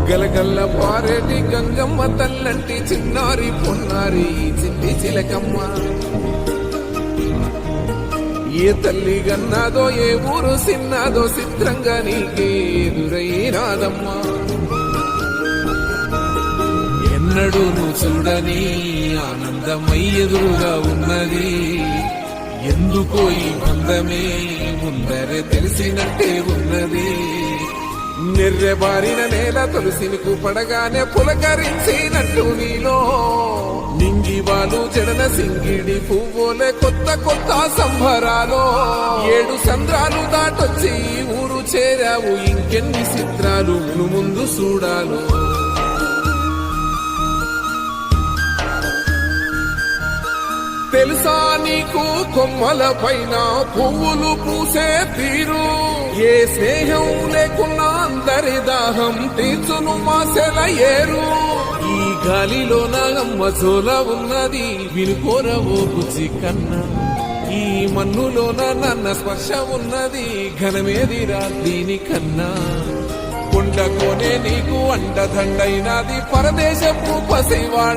గలగల్ల పారేటి గంగమ్మ తల్లంటి చిన్నారి పొన్నారి చిట్టి చిలకమ్మ. ఏ తల్లి గన్నాదో ఏ ఊరు సిన్నాదో చిత్రంగా నీకే ఎదురైనాదమ్మా. ఎన్నడూ నువ్వు చూడని ఆనందమై ఎదురుగా ఉన్నది. ఎందుకో ఈ బంధమే ముందరే తెలిసినట్టే ఉన్నది. నిర్రెబారిన నేల తులసిని పడగానే పులకరించినట్టు నీలో నింగివాలు జడన సింగిడి పువ్వులే కొత్త కొత్త సంబరాలో. 7 సంద్రాలు దాటొచ్చి ఊరు చేరావు, ఇంకెన్ని చిత్రాలు ముందు చూడాలో. తెలుసా నీకు కొమ్మల పైన పువ్వులు పూసే తీరు. ఏ స్నేహం లేకున్నా అందరి దాహం తీర్చును మాసెల ఏరు. ఈ గాలిలో నాగమ్మ చోల ఉన్నది వినుకోరవో బుజ్జి కన్నా. ఈ మన్నులోన నన్న స్పర్శ ఉన్నది ఘనమేదిరా దీనికన్నా. కొండకోనే నీకు అండదండైనది పరదేశపు పసివాడ.